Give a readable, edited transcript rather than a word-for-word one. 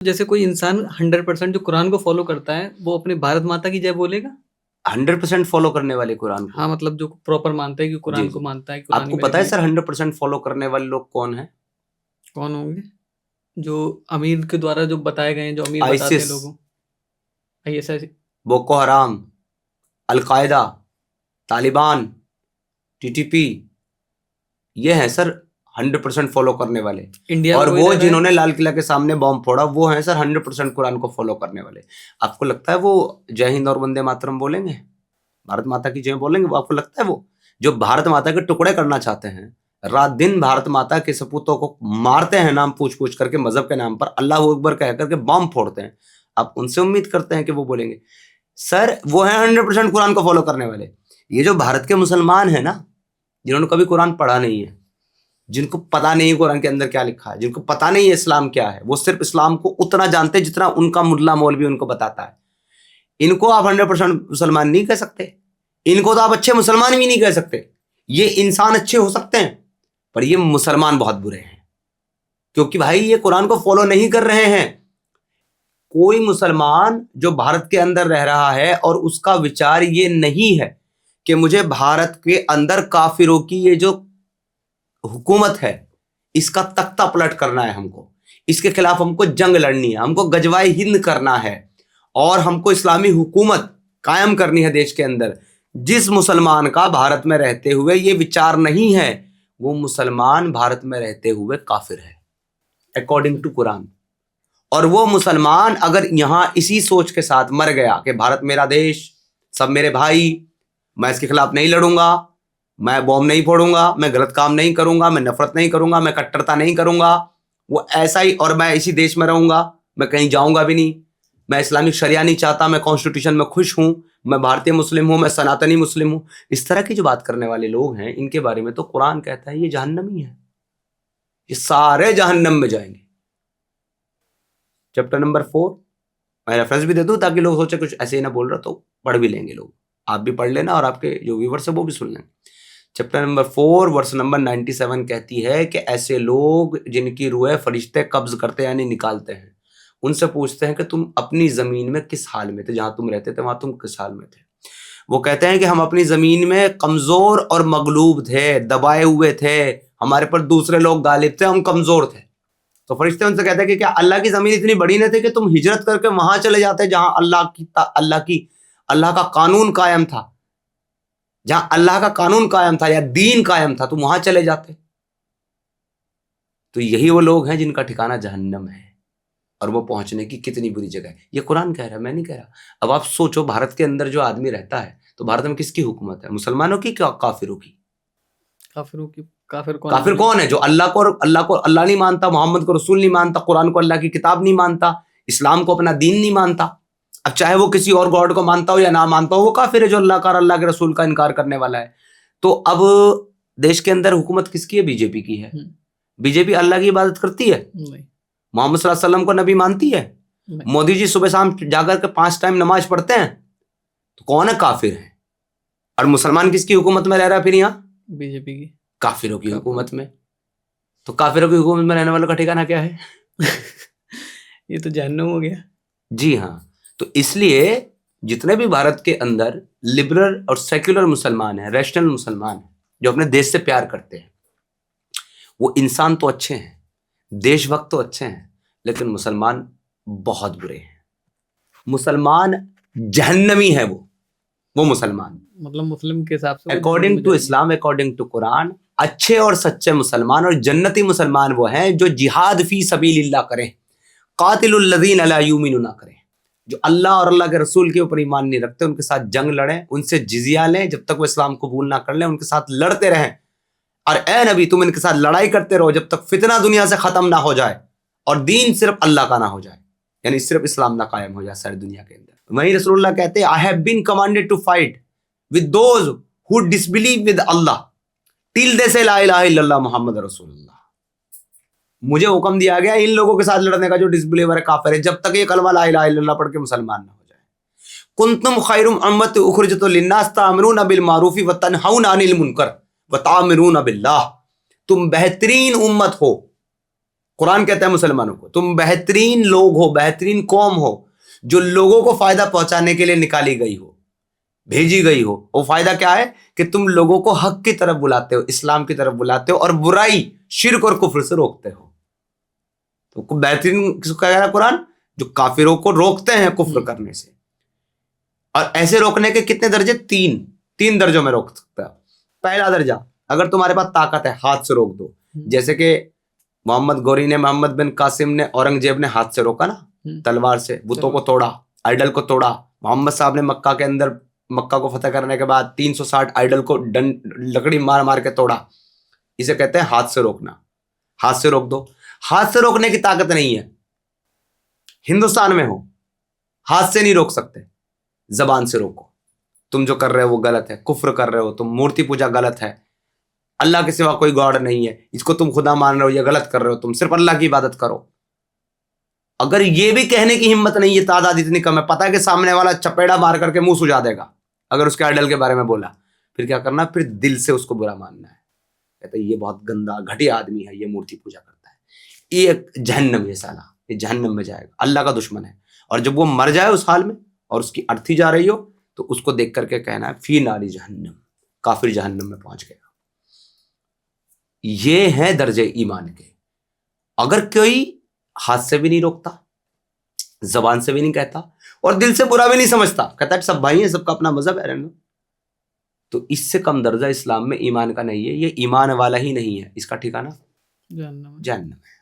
جیسے کوئی انسان 100% جو قرآن کو فالو کرتا ہے وہ اپنے بھارت ماتا کی جے بولے گا 100% فالو کرنے والے قرآن کو؟ ہاں مطلب جو پراپر مانتا ہے کہ قرآن جی کو جی۔ مانتا ہے آپ کو پتا ہے سر 100% فالو کرنے والے لوگ کون ہیں؟ کون ہوں گے؟ جو امیر کے دوارا جو بتائے گئے ہیں، جو امیر بتاتے ہیں لوگوں، ISIS، بوکو حرام، القاعدہ، طالبان، TTP، یہ ہیں سر 100% فالو کرنے والے۔ انڈیا اور میں کوئی وہ رہ رہا جنہوں ہے نے لال قلعہ کے سامنے بام پھوڑا وہ ہیں سر 100% قرآن کو فالو کرنے والے۔ آپ کو لگتا ہے وہ جے ہند اور وندے ماترم بولیں گے، بھارت ماتا کی جے بولیں گے؟ وہ آپ کو لگتا ہے وہ جو بھارت ماتا کے ٹکڑے کرنا چاہتے ہیں، رات دن بھارت ماتا کے سپوتوں کو مارتے ہیں نام پوچھ پوچھ کر کے، مذہب کے نام پر اللہ اکبر کہہ کر کے بام پھوڑتے ہیں، آپ ان سے امید کرتے ہیں کہ وہ بولیں گے؟ سر وہ ہیں 100% قرآن کو فالو کرنے والے۔ یہ جو بھارت کے مسلمان ہیں نا، جنہوں نے کبھی قرآن پڑھا نہیں ہے، جن کو پتا نہیں قرآن کے اندر کیا لکھا ہے، جن کو پتا نہیں ہے اسلام کیا ہے، وہ صرف اسلام کو اتنا جانتے ہیں جتنا ان کا ملا مولوی ان کو بتاتا ہے۔ ان کو آپ 100% مسلمان نہیں کہہ سکتے، ان کو تو آپ اچھے مسلمان بھی نہیں کہہ سکتے۔ یہ انسان اچھے ہو سکتے ہیں پر یہ مسلمان بہت برے ہیں، کیونکہ بھائی یہ قرآن کو فالو نہیں کر رہے ہیں۔ کوئی مسلمان جو بھارت کے اندر رہ رہا ہے اور اس کا وچار یہ نہیں ہے کہ مجھے بھارت کے اندر کافروں کی یہ جو حکومت ہے اس کا تختہ پلٹ کرنا ہے، ہم کو اس کے خلاف ہم کو جنگ لڑنی ہے، ہم کو غزوہ ہند کرنا ہے اور ہم کو اسلامی حکومت قائم کرنی ہے دیش کے اندر، جس مسلمان کا بھارت میں رہتے ہوئے یہ وچار نہیں ہے وہ مسلمان بھارت میں رہتے ہوئے کافر ہے اکارڈنگ ٹو قرآن۔ اور وہ مسلمان اگر یہاں اسی سوچ کے ساتھ مر گیا کہ بھارت میرا دیش، سب میرے بھائی، میں اس کے خلاف نہیں لڑوں گا، میں بوم نہیں پھوڑوں گا، میں غلط کام نہیں کروں گا، میں نفرت نہیں کروں گا، میں کٹرتا نہیں کروں گا، وہ ایسا ہی، اور میں اسی دیش میں رہوں گا، میں کہیں جاؤں گا بھی نہیں، میں اسلامک شریعہ نہیں چاہتا، میں کانسٹیٹیوشن میں خوش ہوں، میں بھارتی مسلم ہوں، میں سناتنی مسلم ہوں، اس طرح کی جو بات کرنے والے لوگ ہیں ان کے بارے میں تو قرآن کہتا ہے یہ جہنمی ہے، یہ سارے جہنم میں جائیں گے۔ چیپٹر نمبر 4 میں ریفرنس بھی دے دوں تاکہ لوگ سوچے کچھ ایسے ہی نہ بول رہا، تو پڑھ بھی لیں گے لوگ، آپ بھی پڑھ لینا اور آپ کے جو ویورز ہیں وہ بھی سن لیں۔ چیپٹر نمبر 4 ورس نمبر 97 کہتی ہے کہ ایسے لوگ جن کی روح فرشتے قبض کرتے یعنی نکالتے ہیں، ان سے پوچھتے ہیں کہ تم اپنی زمین میں کس حال میں تھے، جہاں تم رہتے تھے وہاں تم کس حال میں تھے؟ وہ کہتے ہیں کہ ہم اپنی زمین میں کمزور اور مغلوب تھے، دبائے ہوئے تھے، ہمارے پر دوسرے لوگ غالب تھے، ہم کمزور تھے۔ تو فرشتے ان سے کہتے ہیں کہ کیا اللہ کی زمین اتنی بڑی نہ تھی کہ تم ہجرت کر کے وہاں چلے جاتے جہاں اللہ کا قانون قائم تھا، جہاں اللہ کا قانون قائم تھا یا دین قائم تھا، تم وہاں چلے جاتے؟ تو یہی وہ لوگ ہیں جن کا ٹھکانہ جہنم ہے، اور وہ پہنچنے کی کتنی بری جگہ ہے، یہ قرآن کہہ رہا ہے، میں نہیں کہہ رہا۔ اب آپ سوچو بھارت کے اندر جو آدمی رہتا ہے تو بھارت میں کس کی حکومت ہے؟ مسلمانوں کی کیا کافروں کی؟ کافروں کی۔ کافر کون ہے؟ جو اللہ کو اللہ نہیں مانتا، محمد کو رسول نہیں مانتا، قرآن کو اللہ کی کتاب نہیں مانتا، اسلام کو اپنا دین نہیں مانتا۔ اب چاہے وہ کسی اور گاڈ کو مانتا ہو یا نہ مانتا ہو، وہ کافر ہے جو اللہ کا اور اللہ کے رسول کا انکار کرنے والا ہے۔ تو اب دیش کے اندر حکومت کس کی ہے؟ BJP کی ہے۔ BJP اللہ کی عبادت کرتی ہے؟ محمد صلی اللہ علیہ وسلم کو نبی مانتی ہے؟ مودی جی صبح شام جا کر کے 5 ٹائم نماز پڑھتے ہیں، تو کون ہے؟ کافر ہے۔ اور مسلمان کس کی حکومت میں رہ رہا ہے پھر یہاں؟ BJP کی، کافروں کی حکومت میں۔ تو کافروں کی حکومت میں رہنے والوں کا ٹھکانہ کیا ہے؟ یہ تو جہنم ہو گیا۔ جی ہاں، تو اس لیے جتنے بھی بھارت کے اندر لبرل اور سیکولر مسلمان ہیں، ریشنل مسلمان ہیں، جو اپنے دیش سے پیار کرتے ہیں، وہ انسان تو اچھے ہیں، دیش بھکت تو اچھے ہیں، لیکن مسلمان بہت برے ہیں۔ مسلمان جہنمی ہے، وہ مسلمان، مطلب مسلم کے حساب سے according to Islam, according to Quran, اچھے اور سچے مسلمان اور جنتی مسلمان وہ ہیں جو جہاد فی سبیل اللہ کریں، قاتل الذین لا یؤمنون کریں، جو اللہ اور اللہ کے رسول کے اوپر ایمان نہیں رکھتے، ان کے ساتھ جنگ لڑیں، ان سے جزیہ لیں، جب تک وہ اسلام قبول نہ کر لیں ان کے ساتھ لڑتے رہیں، اور اے نبی تم ان کے ساتھ لڑائی کرتے رہو جب تک فتنہ دنیا سے ختم نہ ہو جائے اور دین صرف اللہ کا نہ ہو جائے، یعنی صرف اسلام نہ قائم ہو جائے ساری دنیا کے اندر۔ وہیں رسول اللہ کہتے ہیں I have been commanded to fight with those who disbelieve with Allah till they say لا الہ الا اللہ محمد رسول اللہ۔ مجھے حکم دیا گیا ان لوگوں کے ساتھ لڑنے کا جو ڈسبلیور ہے، کافر ہے، جب تک یہ کلمہ لا الہ الا اللہ پڑھ کے مسلمان نہ ہو جائے۔ کنتم خیر امۃ اخرجت للناس تأمرون بالمعروف وتنہون عن المنکر وتؤمنون باللہ، تم بہترین امت ہو، قرآن کہتا ہے مسلمانوں کو تم بہترین لوگ ہو, بہترین قوم ہو, جو لوگوں کو فائدہ پہنچانے کے لیے نکالی گئی ہو, بھیجی گئی ہو. وہ فائدہ کیا ہے کہ تم لوگوں کو حق کی طرف بلاتے ہو, اسلام کی طرف بلاتے ہو, اور برائی, شرک اور کفر سے روکتے ہو. تو بہترین کس کو کہہ رہا ہے قرآن؟ جو کافروں کو روکتے ہیں کفر کرنے سے. اور ایسے روکنے کے کتنے درجے؟ تین درجوں میں روک سکتا ہے. پہلا درجہ, اگر تمہارے پاس طاقت ہے ہاتھ سے روک دو. جیسے کہ محمد گوری نے, محمد بن قاسم نے, اورنگزیب نے ہاتھ سے روکا نا, تلوار سے بتوں کو توڑا, آئیڈل کو توڑا. محمد صاحب نے مکہ کے اندر, مکہ کو فتح کرنے کے بعد 360 آئیڈل کو لکڑی مار مار کے توڑا. اسے کہتے ہیں ہاتھ سے روکنا. ہاتھ سے روک دو. ہاتھ سے روکنے کی طاقت نہیں ہے. ہندوستان میں ہو, ہاتھ سے نہیں روک سکتے, زبان سے روکو. تم جو کر رہے ہو وہ غلط ہے, کفر کر رہے ہو تم, مورتی پوجا غلط ہے, اللہ کے سوا کوئی گاڈ نہیں ہے, اس کو تم خدا مان رہے ہو, یہ غلط کر رہے ہو, تم صرف اللہ کی عبادت کرو. اگر یہ بھی کہنے کی ہمت نہیں ہے, تعداد اتنی کم ہے, پتہ ہے کہ سامنے والا چپیڑا مار کر کے منہ سجا دے گا اگر اس کے آئیڈل کے بارے میں بولا, پھر کیا کرنا؟ پھر دل سے اس کو برا ماننا ہے. کہتے ہیں یہ بہت گندا گھٹیا آدمی ہے, یہ مورتی پوجا کرتا ہے, یہ جہنم ہے سالہ, یہ جہنم میں جائے گا, اللہ کا دشمن ہے. اور جب وہ مر جائے اس حال میں اور اس کی ارتھی جا رہی ہو, تو اس کو دیکھ کر کے کہنا ہے فی ناری جہنم, کافر جہنم میں پہنچ گیا. یہ ہیں درجے ایمان کے. اگر کوئی ہاتھ سے بھی نہیں روکتا, زبان سے بھی نہیں کہتا, اور دل سے برا بھی نہیں سمجھتا, کہتا ہے سب بھائی ہیں, سب کا اپنا مذہب ہے, رہنے دو, تو اس سے کم درجہ اسلام میں ایمان کا نہیں ہے. یہ ایمان والا ہی نہیں ہے, اس کا ٹھکانہ جہنم ہے.